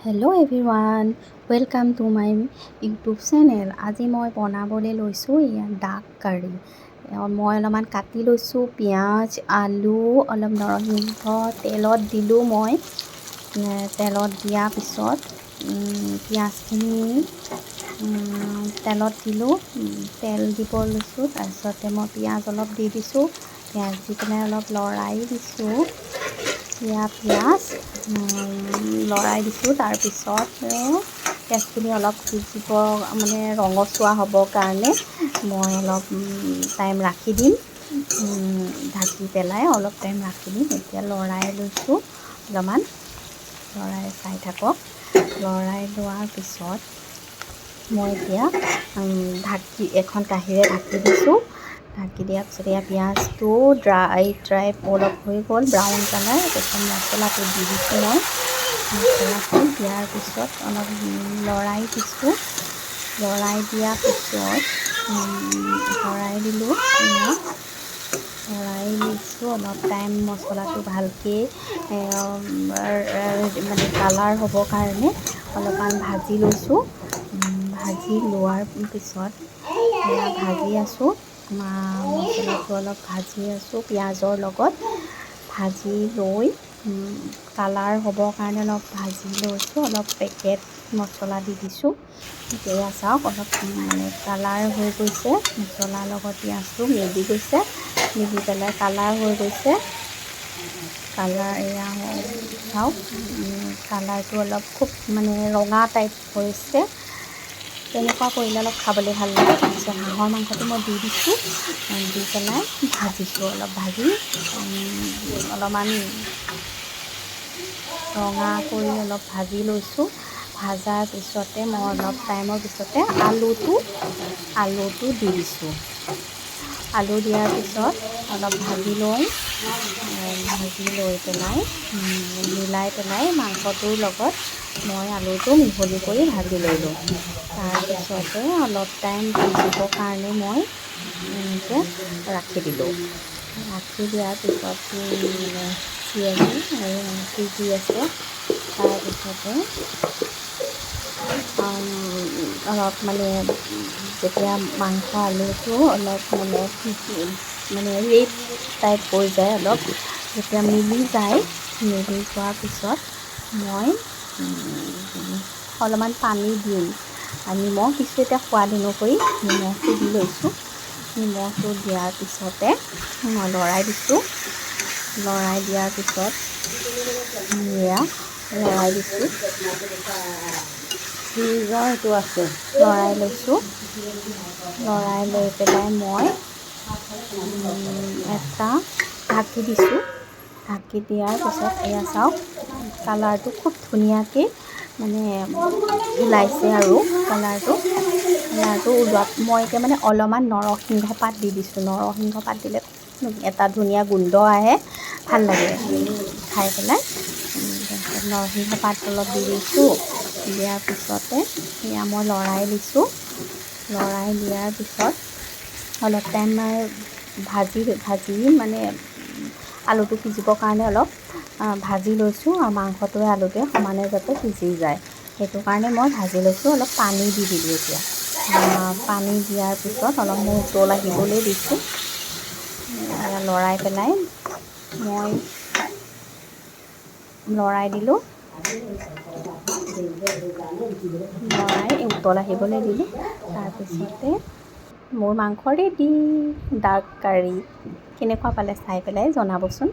Hello' everyone, welcome to my YouTube channel. আজি মই বনাবলৈ লৈছোঁ ডাক কাৰী। মই অলপমান কাটি লৈছোঁ পিঁয়াজ, আলু, অলপ নৰসিংহ তেলত দিলোঁ। মই তেলত দিয়াৰ পিছত পিঁয়াজখিনি তেলত দিলোঁ, তেল দিব লৈছোঁ। তাৰপিছতে মই পিঁয়াজ অলপ দি দিছোঁ। পিঁয়াজ দি পেলাই অলপ লৰাই দিছোঁ। পিঁয়াজ লৰাই দিছোঁ। তাৰপিছত পিঁয়াজখিনি অলপ সিজিব, মানে ৰঙচুৱা হ'বৰ কাৰণে মই অলপ টাইম ৰাখি দিম। ঢাকি পেলাই অলপ টাইম ৰাখি দিম। এতিয়া লৰাই লৈছোঁ, অলপমান লৰাই চাই থাকক। লৰাই লোৱাৰ পিছত মই এতিয়া এখন কাঁহীৰে ঢাকি দিছোঁ। ঢাকি দিয়াৰ পিছত এতিয়া পিঁয়াজটো ড্ৰাই অলপ হৈ গ'ল, ব্ৰাউন কালাৰ। তাৰপিছত মছলাটো দি দিছোঁ। মই মছলাটো দিয়াৰ পিছত অলপ লৰাই দিছোঁ। লৰাই দিয়াৰ পিছত লৰাই দিলোঁ। লৰাই দিছোঁ অলপ টাইম, মছলাটো ভালকৈ মানে কালাৰ হ'বৰ কাৰণে অলপমান ভাজি লৈছোঁ। ভাজি লোৱাৰ পিছত ভাজি আছোঁ, মছলাটো অলপ ভাজি আছোঁ পিঁয়াজৰ লগত। ভাজি লৈ কালাৰ হ'বৰ কাৰণে অলপ ভাজি লৈছোঁ। অলপ পেকেট মছলা দি দিছোঁ। এতিয়া চাওক, অলপ মানে কালাৰ হৈ গৈছে। মছলাৰ লগত পিঁয়াজটো মিলি গৈছে, মিলি পেলাই কালাৰ হৈ গৈছে। কালাৰ এয়া চাওক, কালাৰটো অলপ খুব মানে ৰঙা টাইপ হৈছে। তেনেকুৱা কৰিলে অলপ খাবলৈ ভাল লাগে। তাৰপিছত হাঁহৰ মাংসটো মই দি দিছোঁ। দি পেলাই ভাজিছোঁ, অলপ ভাজি অলপমান ৰঙা কৰি অলপ ভাজি লৈছোঁ। ভাজাৰ পিছতে মই অলপ টাইমৰ পিছতে আলুটো দি দিছোঁ। আলু দিয়াৰ পিছত অলপ ভাজি লৈ পেলাই মিলাই পেলাই মাংসটোৰ লগত মই আলুটো মিহলি কৰি ভাজি ল'লোঁ। তাৰপিছতে অলপ টাইম সিজিবৰ কাৰণে মই এনেকৈ ৰাখি দিলোঁ। ৰাখি দিয়াৰ পিছত মানে সিজি আছে। তাৰপিছতে অলপ মানে যেতিয়া মাংস আলুটো অলপ মানে ৰেড টাইপ হৈ যায়, অলপ যেতিয়া মিলি যায়, মিলি যোৱাৰ পিছত মই অলপমান পানী দিম। নিমখ দিছোঁ, এতিয়া সোৱাদ অনুসৰি নিমখটো দি লৈছোঁ। নিমখটো দিয়াৰ পিছতে মই লৰাই দিছোঁ। লৰাই দিয়াৰ পিছত লৰাই দিছোঁ, লৰাই লৈছোঁ। লৰাই লৈ পেলাই মই এটা ঢাকি দিছোঁ। ঢাকি দিয়াৰ পিছত এয়া চাওক, কালাৰটো খুব ধুনীয়াকৈ মানে ওলাইছে। আৰু কালাৰটো ওলোৱাত মই এতিয়া মানে অলপমান নৰসিংহ পাত দি দিছোঁ। নৰসিংহ পাত দিলে এটা ধুনীয়া গোন্ধ আহে, ভাল লাগে খাই পেলাই। তাৰপিছত নৰসিংহ পাত অলপ দি দিছোঁ। দিয়াৰ পিছতে এয়া মই লৰাই দিছোঁ। লৰাই দিয়াৰ পিছত অলপ টাইম ভাজি মানে আলুটো সিজিবৰ কাৰণে অলপ ভাজি লৈছোঁ। আৰু মাংসটোৱে আলুটোৱে সমানে যাতে সিজি যায়, সেইটো কাৰণে মই ভাজি লৈছোঁ। অলপ পানী দি দিলোঁ। এতিয়া পানী দিয়াৰ পিছত অলপ মই উতল আহিবলৈ দিছোঁ। লৰাই পেলাই মই লৰাই দিলোঁ। লৰাই উতল আহিবলৈ দিলোঁ। তাৰপিছতে মোৰ মাংস ৰেডি, ডাক কাৰী। কেনেকুৱা পালে চাই পেলাই জনাবচোন।